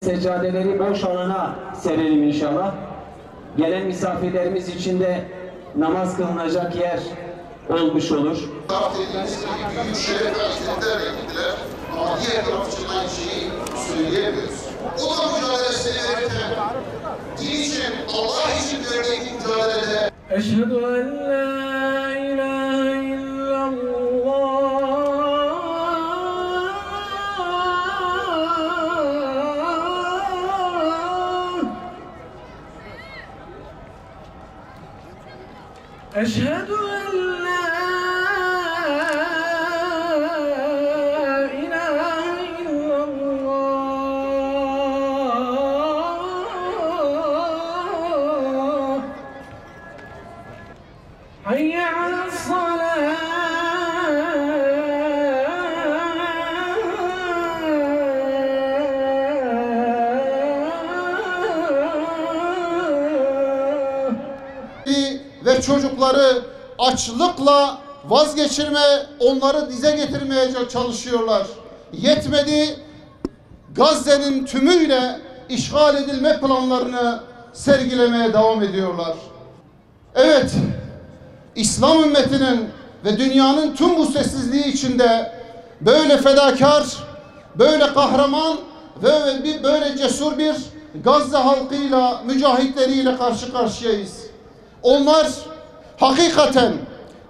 Seccadeleri boş alana serelim inşallah. Gelen misafirlerimiz için de namaz kılınacak yer olmuş olur. Büyük şeref ve isimler yaptılar. Ama diğer tarafçıdan aynı şeyi söyleyemiyoruz. O da mücadelesini verirken din için, Allah için verdiği mücadelede Eşhedü en la ilahe illallah Eşhedü en la ilahe illallah Hayya alas-salah ve çocukları açlıkla vazgeçirme, onları dize getirmeye çalışıyorlar. Yetmedi, Gazze'nin tümüyle işgal edilme planlarını sergilemeye devam ediyorlar. Evet, İslam ümmetinin ve dünyanın tüm bu sessizliği içinde böyle fedakar, böyle kahraman ve böyle cesur bir Gazze halkıyla, mücahitleriyle karşı karşıyayız. Onlar hakikaten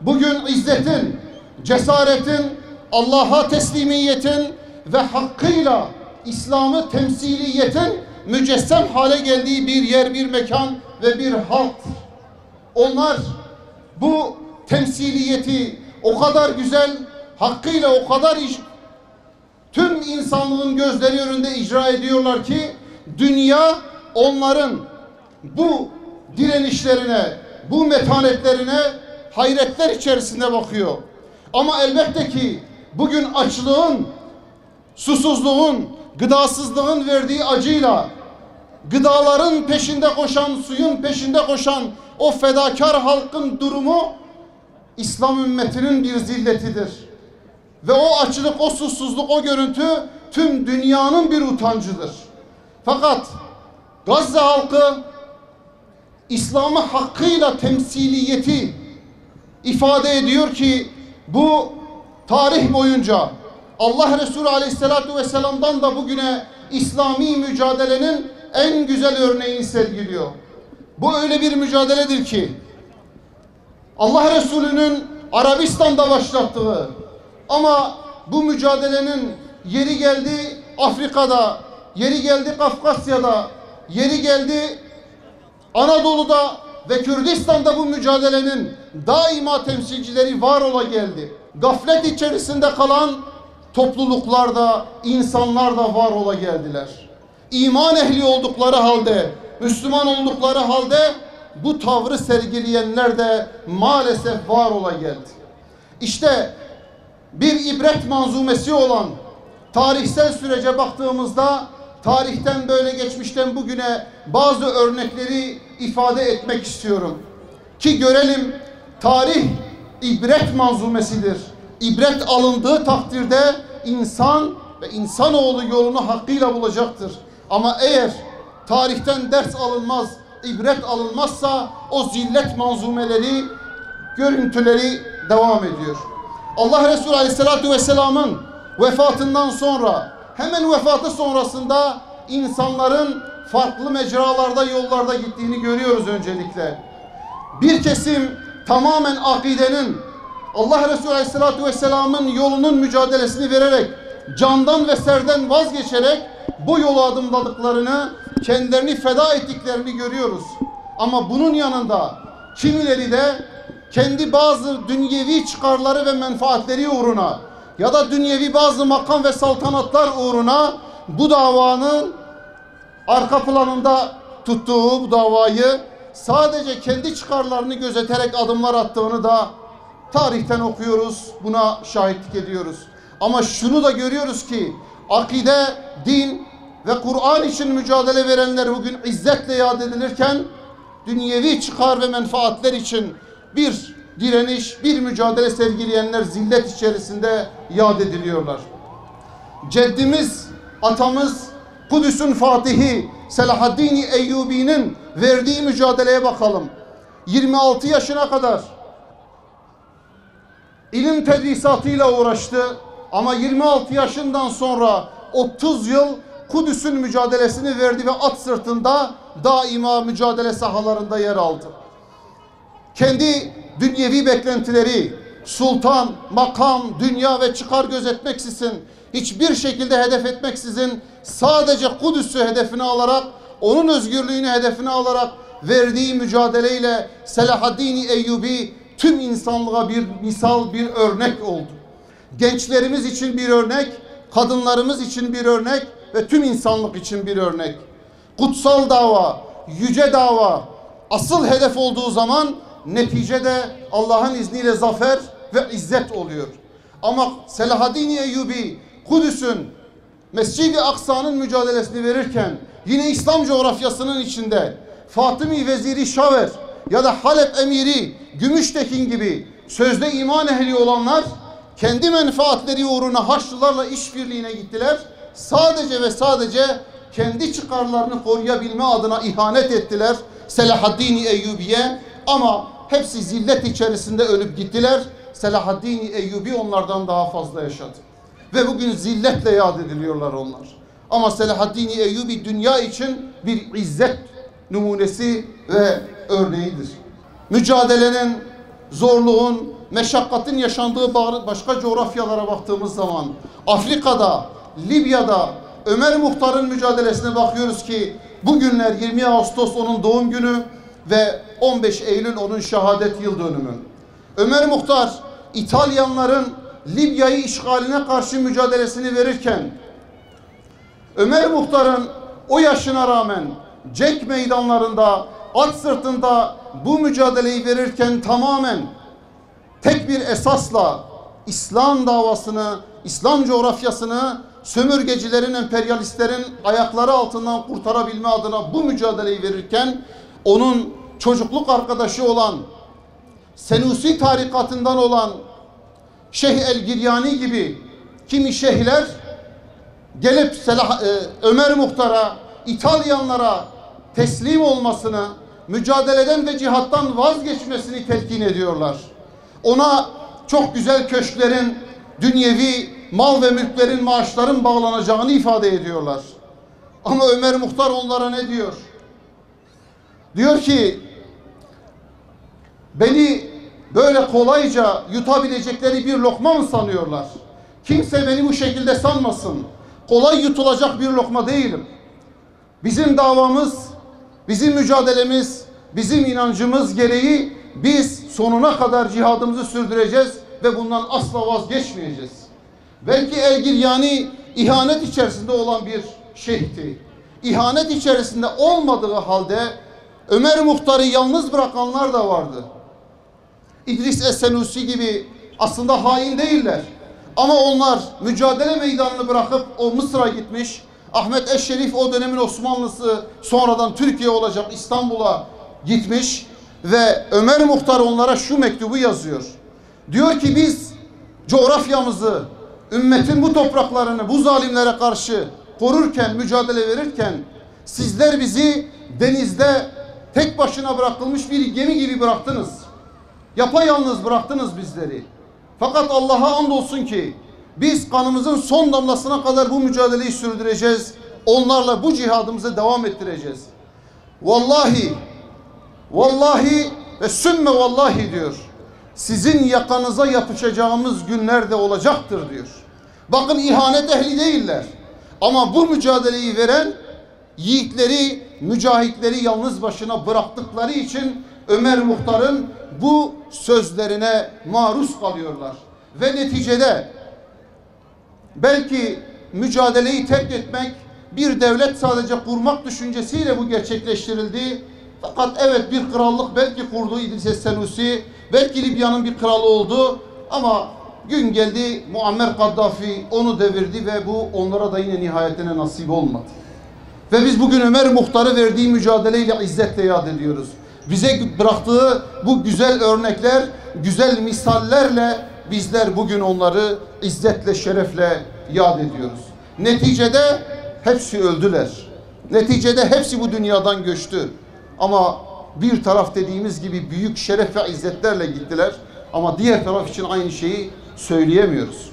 bugün izzetin, cesaretin, Allah'a teslimiyetin ve hakkıyla İslam'ı temsiliyetin mücessem hale geldiği bir yer, bir mekan ve bir halk. Onlar bu temsiliyeti o kadar güzel, hakkıyla o kadar tüm insanlığın gözleri önünde icra ediyorlar ki dünya onların bu direnişlerine, bu metanetlerine hayretler içerisinde bakıyor. Ama elbette ki bugün açlığın, susuzluğun, gıdasızlığın verdiği acıyla gıdaların peşinde koşan, suyun peşinde koşan o fedakar halkın durumu İslam ümmetinin bir zilletidir. Ve o açlık, o susuzluk, o görüntü tüm dünyanın bir utancıdır. Fakat Gazze halkı İslam'ı hakkıyla temsiliyeti ifade ediyor ki bu tarih boyunca Allah Resulü Aleyhisselatü Vesselam'dan da bugüne İslami mücadelenin en güzel örneğini sergiliyor. Bu öyle bir mücadeledir ki Allah Resulü'nün Arabistan'da başlattığı ama bu mücadelenin yeri geldi Afrika'da, yeri geldi Kafkasya'da, yeri geldi Anadolu'da ve Kürdistan'da bu mücadelenin daima temsilcileri var ola geldi. Gaflet içerisinde kalan topluluklarda, insanlar da var ola geldiler. İman ehli oldukları halde, Müslüman oldukları halde bu tavrı sergileyenler de maalesef var ola geldi. İşte bir ibret manzumesi olan tarihsel sürece baktığımızda tarihten böyle geçmişten bugüne bazı örnekleri ifade etmek istiyorum. Ki görelim tarih ibret manzumesidir. İbret alındığı takdirde insan ve insanoğlu yolunu hakkıyla bulacaktır. Ama eğer tarihten ders alınmaz, ibret alınmazsa o zillet manzumeleri, görüntüleri devam ediyor. Allah Resulü Aleyhisselatü Vesselam'ın vefatından sonra, hemen vefatı sonrasında insanların farklı mecralarda, yollarda gittiğini görüyoruz öncelikle. Bir kesim tamamen akidenin, Allah Resulü Aleyhisselatü Vesselam'ın yolunun mücadelesini vererek, candan ve serden vazgeçerek bu yolu adımladıklarını, kendilerini feda ettiklerini görüyoruz. Ama bunun yanında kimileri de kendi bazı dünyevi çıkarları ve menfaatleri uğruna ya da dünyevi bazı makam ve saltanatlar uğruna bu davanın arka planında tuttuğu bu davayı sadece kendi çıkarlarını gözeterek adımlar attığını da tarihten okuyoruz, buna şahitlik ediyoruz. Ama şunu da görüyoruz ki akide, din ve Kur'an için mücadele verenler bugün izzetle yad edilirken dünyevi çıkar ve menfaatler için bir direniş, bir mücadele sergileyenler zillet içerisinde yad ediliyorlar. Ceddimiz, atamız Kudüs'ün Fatihi Selahaddin Eyyubi'nin verdiği mücadeleye bakalım. 26 yaşına kadar ilim tedrisatıyla uğraştı ama 26 yaşından sonra 30 yıl Kudüs'ün mücadelesini verdi ve at sırtında daima mücadele sahalarında yer aldı. Kendi dünyevi beklentileri, sultan, makam, dünya ve çıkar gözetmeksizin, hiçbir şekilde hedef etmeksizin sadece Kudüs'ü hedefine alarak, onun özgürlüğünü hedefine alarak verdiği mücadeleyle Selahaddin Eyyubi tüm insanlığa bir misal, bir örnek oldu. Gençlerimiz için bir örnek, kadınlarımız için bir örnek ve tüm insanlık için bir örnek. Kutsal dava, yüce dava asıl hedef olduğu zaman neticede Allah'ın izniyle zafer ve izzet oluyor. Ama Selahaddin Eyyubi Kudüs'ün, Mescid-i Aksa'nın mücadelesini verirken yine İslam coğrafyasının içinde Fatımi Veziri Şaver ya da Halep Emiri Gümüştekin gibi sözde iman ehli olanlar kendi menfaatleri uğruna Haçlılarla işbirliğine gittiler. Sadece ve sadece kendi çıkarlarını koruyabilme adına ihanet ettiler Selahaddin Eyyubi'ye, ama hepsi zillet içerisinde ölüp gittiler. Selahaddin Eyyubi onlardan daha fazla yaşadı. Ve bugün zilletle yad ediliyorlar onlar. Ama Selahaddin Eyyubi dünya için bir izzet numunesi ve örneğidir. Mücadelenin, zorluğun, meşakkatin yaşandığı başka coğrafyalara baktığımız zaman Afrika'da, Libya'da Ömer Muhtar'ın mücadelesine bakıyoruz ki bugünler 20 Ağustos onun doğum günü ve 15 Eylül onun şehadet yıl dönümü. Ömer Muhtar İtalyanların Libya'yı işgaline karşı mücadelesini verirken Ömer Muhtar'ın o yaşına rağmen cenk meydanlarında, at sırtında bu mücadeleyi verirken tamamen tek bir esasla İslam davasını, İslam coğrafyasını sömürgecilerin, emperyalistlerin ayakları altından kurtarabilme adına bu mücadeleyi verirken onun çocukluk arkadaşı olan, Senusi tarikatından olan Şeyh El-Giryani gibi kimi şeyhler gelip Ömer Muhtar'a, İtalyanlara teslim olmasını, mücadeleden ve cihattan vazgeçmesini telkin ediyorlar. Ona çok güzel köşklerin, dünyevi mal ve mülklerin, maaşların bağlanacağını ifade ediyorlar. Ama Ömer Muhtar onlara ne diyor? Diyor ki beni böyle kolayca yutabilecekleri bir lokma mı sanıyorlar? Kimse beni bu şekilde sanmasın. Kolay yutulacak bir lokma değilim. Bizim davamız, bizim mücadelemiz, bizim inancımız gereği biz sonuna kadar cihadımızı sürdüreceğiz ve bundan asla vazgeçmeyeceğiz. Belki El-Giryani ihanet içerisinde olan bir şeyhti. İhanet içerisinde olmadığı halde Ömer Muhtar'ı yalnız bırakanlar da vardı. İdris Es-Senusi gibi aslında hain değiller. Ama onlar mücadele meydanını bırakıp o Mısır'a gitmiş. Ahmet Eşşerif o dönemin Osmanlısı, sonradan Türkiye olacak, İstanbul'a gitmiş ve Ömer Muhtar onlara şu mektubu yazıyor. Diyor ki biz coğrafyamızı, ümmetin bu topraklarını bu zalimlere karşı korurken, mücadele verirken sizler bizi denizde tek başına bırakılmış bir gemi gibi bıraktınız. Yapayalnız bıraktınız bizleri. Fakat Allah'a andolsun ki biz kanımızın son damlasına kadar bu mücadeleyi sürdüreceğiz. Onlarla bu cihadımızı devam ettireceğiz. Vallahi, vallahi ve sümme vallahi diyor. Sizin yakanıza yapışacağımız günler de olacaktır diyor. Bakın ihanet ehli değiller. Ama bu mücadeleyi veren yiğitleri, mücahitleri yalnız başına bıraktıkları için Ömer Muhtar'ın bu sözlerine maruz kalıyorlar. Ve neticede belki mücadeleyi terk etmek, bir devlet sadece kurmak düşüncesiyle bu gerçekleştirildi. Fakat evet bir krallık belki kurdu İdris Es-Senusi, belki Libya'nın bir kralı oldu ama gün geldi Muammer Kaddafi onu devirdi ve bu onlara da yine nihayetine nasip olmadı. Ve biz bugün Ömer Muhtar'ı verdiği mücadeleyle izzetle yad ediyoruz. Bize bıraktığı bu güzel örnekler, güzel misallerle bizler bugün onları izzetle, şerefle yad ediyoruz. Neticede hepsi öldüler. Neticede hepsi bu dünyadan göçtü. Ama bir taraf dediğimiz gibi büyük şeref ve izzetlerle gittiler. Ama diğer taraf için aynı şeyi söyleyemiyoruz.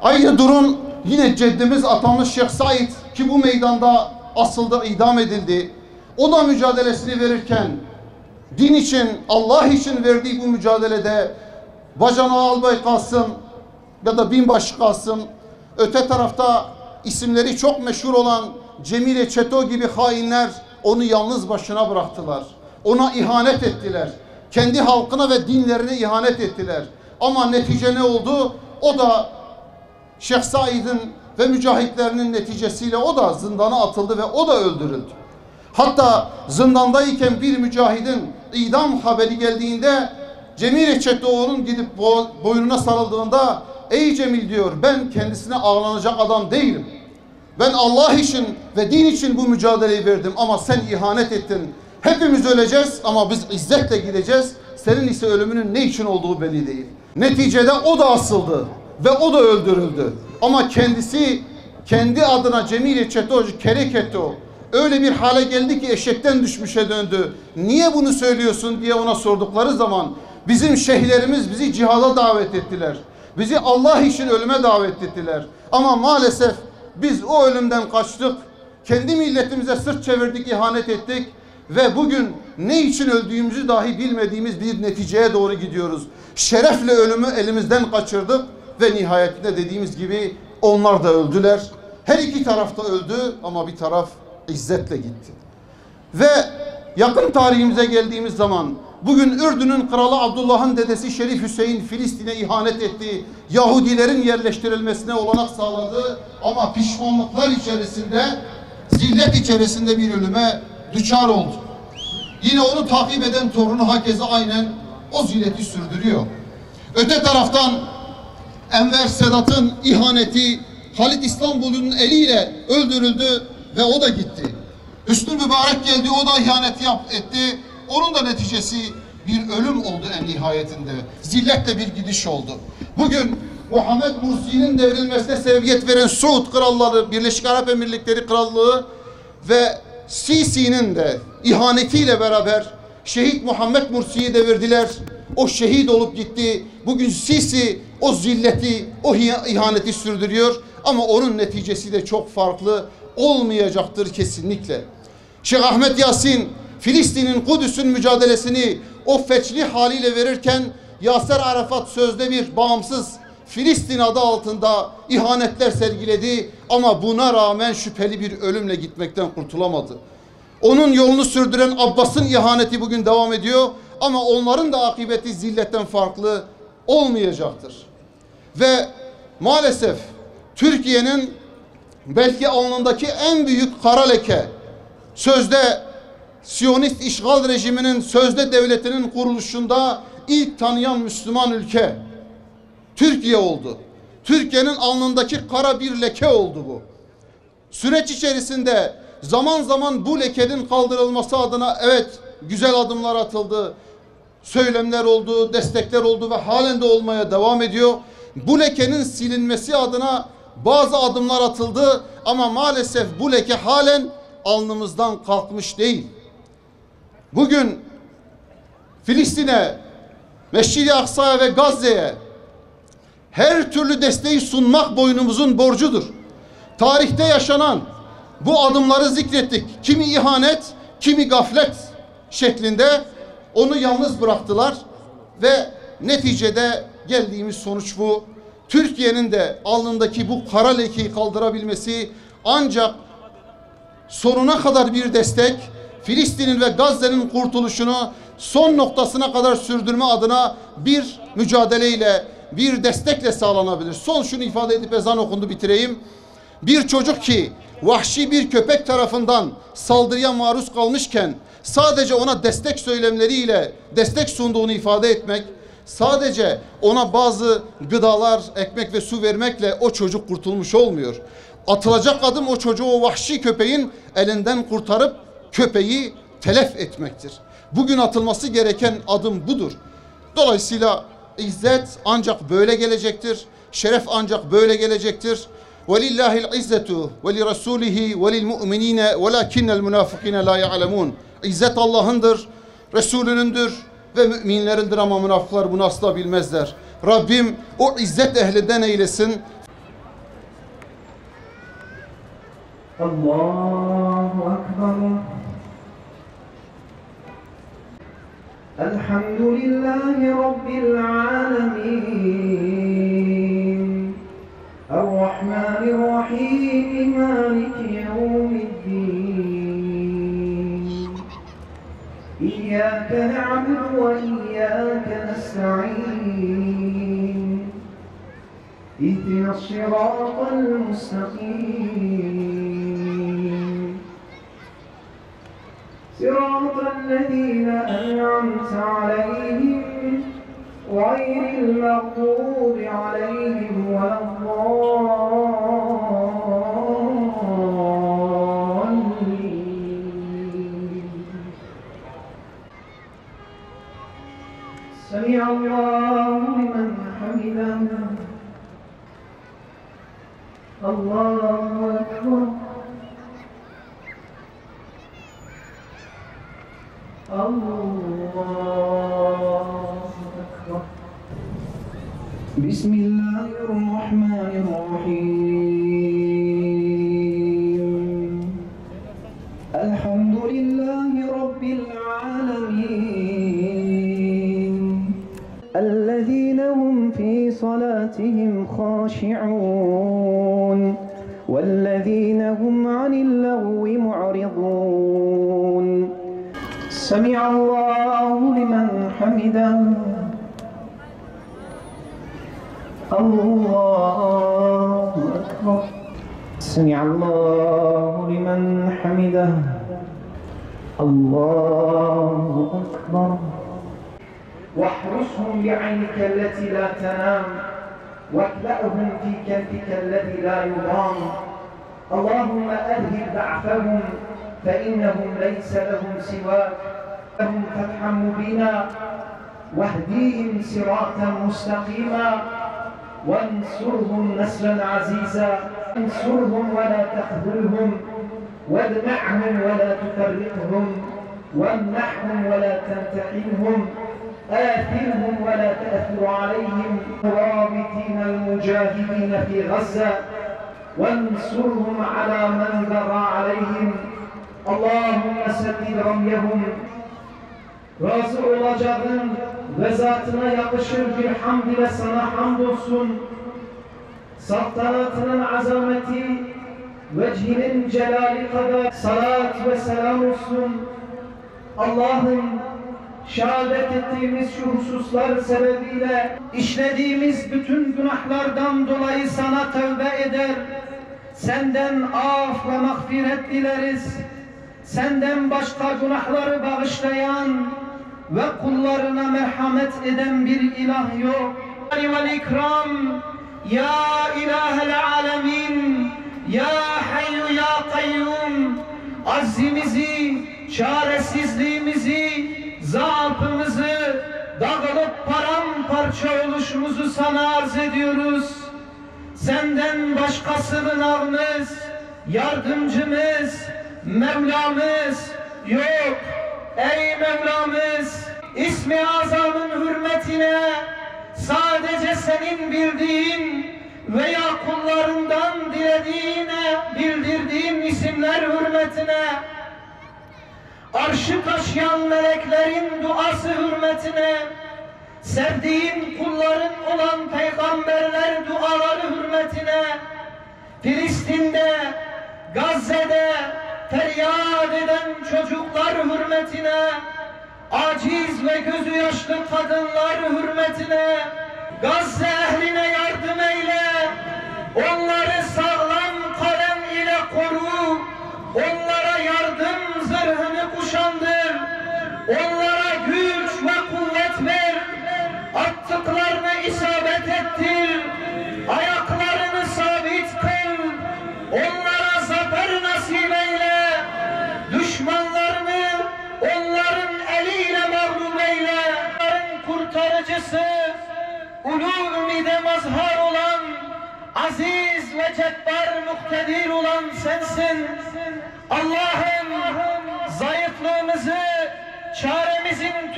Aynı durum yine ceddimiz atanmış Şeyh Said ki bu meydanda asıldı, idam edildi. O da mücadelesini verirken din için, Allah için verdiği bu mücadelede bacanağı albay Kasım ya da binbaşı Kasım, öte tarafta isimleri çok meşhur olan Cemile Çeto gibi hainler onu yalnız başına bıraktılar. Ona ihanet ettiler. Kendi halkına ve dinlerine ihanet ettiler. Ama netice ne oldu? O da Şeyh Said'in ve mücahitlerinin neticesiyle o da zindana atıldı ve o da öldürüldü. Hatta zindandayken bir mücahidin idam haberi geldiğinde Cemile Çetoğlu'nun gidip boynuna sarıldığında ey Cemil diyor, ben kendisine ağlanacak adam değilim. Ben Allah için ve din için bu mücadeleyi verdim ama sen ihanet ettin. Hepimiz öleceğiz ama biz izzetle gideceğiz. Senin ise ölümünün ne için olduğu belli değil. Neticede o da asıldı ve o da öldürüldü. Ama kendisi kendi adına Cemile Çetoğlu kerek etti o. Öyle bir hale geldi ki eşekten düşmüşe döndü. Niye bunu söylüyorsun diye ona sordukları zaman bizim şeyhlerimiz bizi cihada davet ettiler. Bizi Allah için ölüme davet ettiler. Ama maalesef biz o ölümden kaçtık. Kendi milletimize sırt çevirdik, ihanet ettik. Ve bugün ne için öldüğümüzü dahi bilmediğimiz bir neticeye doğru gidiyoruz. Şerefle ölümü elimizden kaçırdık ve nihayetinde dediğimiz gibi onlar da öldüler. Her iki taraf da öldü ama bir taraf izzetle gitti. Ve yakın tarihimize geldiğimiz zaman bugün Ürdün'ün kralı Abdullah'ın dedesi Şerif Hüseyin Filistin'e ihanet etti. Yahudilerin yerleştirilmesine olanak sağladı ama pişmanlıklar içerisinde, zillet içerisinde bir ölüme düçar oldu. Yine onu takip eden torunu hakeza aynen o zilleti sürdürüyor. Öte taraftan Enver Sedat'ın ihaneti Halit İstanbul'un eliyle öldürüldü ve o da gitti. Hüsnü Mübarek geldi, o da ihaneti etti. Onun da neticesi bir ölüm oldu en nihayetinde. Zilletle bir gidiş oldu. Bugün Muhammed Mursi'nin devrilmesine sebebiyet veren Suud Kralları, Birleşik Arap Emirlikleri Krallığı ve Sisi'nin de ihanetiyle beraber şehit Muhammed Mursi'yi devirdiler. O şehit olup gitti. Bugün Sisi o zilleti, o ihaneti sürdürüyor. Ama onun neticesi de çok farklı olmayacaktır kesinlikle. Şeyh Ahmet Yasin Filistin'in, Kudüs'ün mücadelesini o feçli haliyle verirken Yaser Arafat sözde bir bağımsız Filistin adı altında ihanetler sergiledi ama buna rağmen şüpheli bir ölümle gitmekten kurtulamadı. Onun yolunu sürdüren Abbas'ın ihaneti bugün devam ediyor ama onların da akıbeti zilletten farklı olmayacaktır. Ve maalesef Türkiye'nin belki alnındaki en büyük kara leke, sözde Siyonist işgal rejiminin sözde devletinin kuruluşunda ilk tanıyan Müslüman ülke Türkiye oldu. Türkiye'nin alnındaki kara bir leke oldu bu. Süreç içerisinde zaman zaman bu lekenin kaldırılması adına evet güzel adımlar atıldı. Söylemler oldu, destekler oldu ve halen de olmaya devam ediyor. Bu lekenin silinmesi adına bazı adımlar atıldı ama maalesef bu leke halen alnımızdan kalkmış değil. Bugün Filistin'e, Mescid-i Aksa'ya ve Gazze'ye her türlü desteği sunmak boynumuzun borcudur. Tarihte yaşanan bu adımları zikrettik. Kimi ihanet, kimi gaflet şeklinde onu yalnız bıraktılar ve neticede geldiğimiz sonuç bu. Türkiye'nin de alnındaki bu kara lekeyi kaldırabilmesi ancak sonuna kadar bir destek, Filistin'in ve Gazze'nin kurtuluşunu son noktasına kadar sürdürme adına bir mücadeleyle, bir destekle sağlanabilir. Son şunu ifade edip ezan okundu bitireyim. Bir çocuk ki vahşi bir köpek tarafından saldırıya maruz kalmışken sadece ona destek söylemleriyle destek sunduğunu ifade etmek, sadece ona bazı gıdalar, ekmek ve su vermekle o çocuk kurtulmuş olmuyor. Atılacak adım o çocuğu o vahşi köpeğin elinden kurtarıp köpeği telef etmektir. Bugün atılması gereken adım budur. Dolayısıyla İzzet ancak böyle gelecektir. Şeref ancak böyle gelecektir. وَلِلَّهِ الْعِزَّةُ وَلِرَسُولِهِ وَلِلْمُؤْمِنِينَ وَلَكِنَّ الْمُنَافِقِينَ لَا يَعْلَمُونَ. İzzet Allah'ındır, Resulünündür ve müminlerindir ama münafıklar bunu asla bilmezler. Rabbim o izzet ehlinden eylesin. Allahu Ekber. Elhamdülillahi Rabbil alemin. Errahmanirrahim. Maliki yevmiddin. İyyâke na'budu ve iyyâke nesta'in. İhdina s-sirâtal mustakîm. Sirâtallezîne en'amte aleyhim gayril mağdûbi aleyhim veleddâllîn. Semi'allâhu limen hamidah. Allahu Ekber. Allahu Ekber. Bismillahirrahmanirrahim. Elhamdülillahi Rabbil alemin. Ellezîne hum fî salâtihim khâşi'ûn. وَالَّذ۪ينَ هُمْ عَنِ اللَّغْوِ مُعْرِضُونَ. سَمِعَ اللّٰهُ لِمَنْ حَمِدَهُ. اللّٰهُ أَكْبَرُ. سَمِعَ اللّٰهُ لِمَنْ حَمِدَهُ. اللّٰهُ أَكْبَرُ. واحرسهم بعينك التي لا تنام واكلأهم في كنفك الذي لا يضام. اللهم أذهب ضعفهم فإنهم ليس لهم سواك. لهم فتحا مبينا واهديهم صراطا مستقيما وانصرهم نصرا عزيزا. انصرهم ولا تخذلهم وادمعهم ولا تفرقهم وامنحهم ولا تمتحنهم. آثرهم ولا تأثر عليهم. الرابطين المجاهدين في غزة وانصرهم على من بغى عليهم. اللهم سدد رميهم. Razı olacağın ve zatına yakışır bir hamd ile sana hamdolsun. Saltanatının azameti, vecihinin celali kadar salat ve selam olsun. Allah'ım, şehadet ettiğimiz şu hususlar sebebiyle işlediğimiz bütün günahlardan dolayı sana tövbe eder. Senden af ve mağfiret dileriz. Senden başka günahları bağışlayan ve kullarına merhamet eden bir ilah yok. Vel ikram ya ilahel alemin ya hayyu ya kayyum. Aczimizi, çaresizliğimizi, zaafımızı, dağılıp paramparça oluşumuzu sana arz ediyoruz. Senden başka sığınağımız, yardımcımız, Mevlamız yok. Ey Mevlamız, İsmi Azam'ın hürmetine, sadece senin bildiğin veya kullarından bildirdiğin isimler hürmetine, arşı taşıyan meleklerin duası hürmetine, sevdiğin kulların olan peygamberler duaları hürmetine, Filistin'de, Gazze'de feryat eden çocuklar hürmetine, aciz ve gözü yaşlı kadınlar hürmetine, Gazze ehline yardım eyle, onları sağlam kalem ile koru, onlara yardım zırhını kuşandır, onlara güç ve kuvvet ver, attıklarını isabet ettir, ayaklarını sabit kıl, onlara zafer nasip eyle, düşmanlarını onların eliyle mağlup eyle. Onların kurtarıcısı, ulu ümide mazhar olan aziz ve cebbar muktedir olan sensin. Allah'ım zayıflığımızı, çaremizin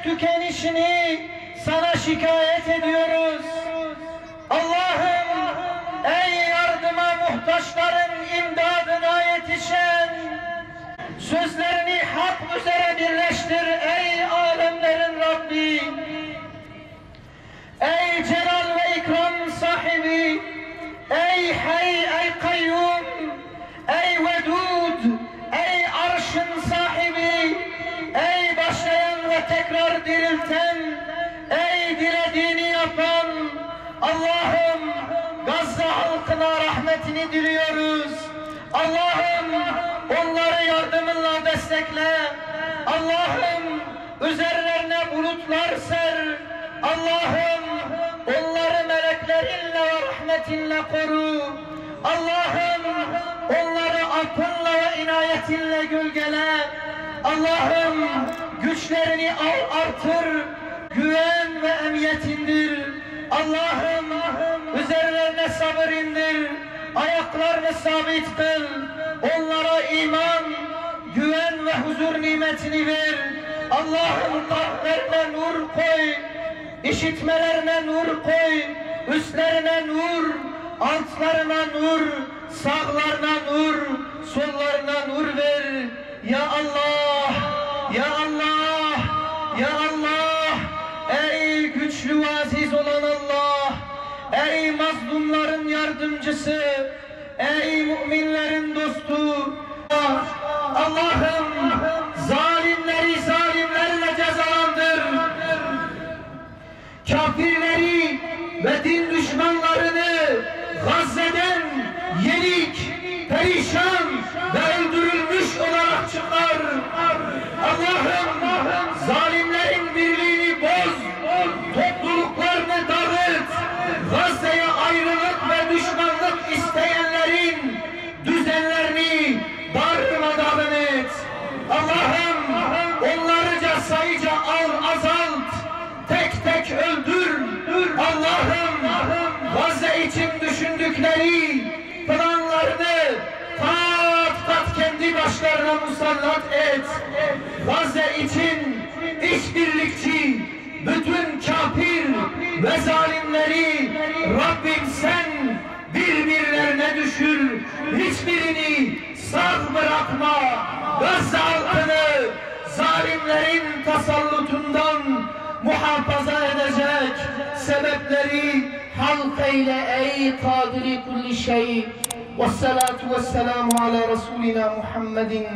tükenişini sana şikayet ediyoruz. Allah'ım ey yardıma muhtaçların imdadına yetişen, sözlerini hak üzere birleştir ey alemlerin Rabbi. Ey celal ve ikram sahibi, ey hay, ey kayyum, ey vedud, ey arşın sahibi, ey başlayan ve tekrar dirilten, ey dilediğini yapan, Allah'ım Gazze halkına rahmetini diliyoruz. Allah'ım onları yardımınla destekle. Allah'ım üzerlerine bulutlar ser. Allah'ım onları meleklerinle ve rahmetinle koru. Allah'ım onları affınla ve inayetinle gölgele. Allah'ım güçlerini artır, güven ve emniyet indir. Allah'ım üzerlerine sabır indir, ayaklarını sabit kıl, onlara iman, güven ve huzur nimetini ver. Allah'ım kalplerine nur koy, işitmelerine nur koy, üstlerine nur, altlarına nur, sağlarına nur, sollarına nur ver. Ya Allah, ya Allah, ya Allah, ey güçlü ve aziz olan Allah, ey mazlumların yardımcısı, ey müminlerin dostu, Allah'ım zalimleri zalimlerle cezalandır, kafirleri ve din düşmanlarını Gazze'den yenik, perişan ve öldürülmüş olarak çıkar. Allah'ım zalimlerin birliğini boz, topluluklarını dağıt, Gazze'ye ayrılık ve düşmanlık isteyenlerin düzenlerini darmadağın et. Allah'ım onlarca sayıca azalt, tek tek öldür. Allah'ım Gazze için düşündükleri planlarını kat kat kendi başlarına musallat et. Gazze için işbirlikçi bütün kafir ve zalimleri Rabbim sen birbirlerine düşür. Hiçbirini sağ bırakma. Gazze halkını zalimlerin tasallutundan muhafaza edecek sebepleri halk eyle ey kadiri kulli şey. Vessalatu vesselamu ala Resulina Muhammedin.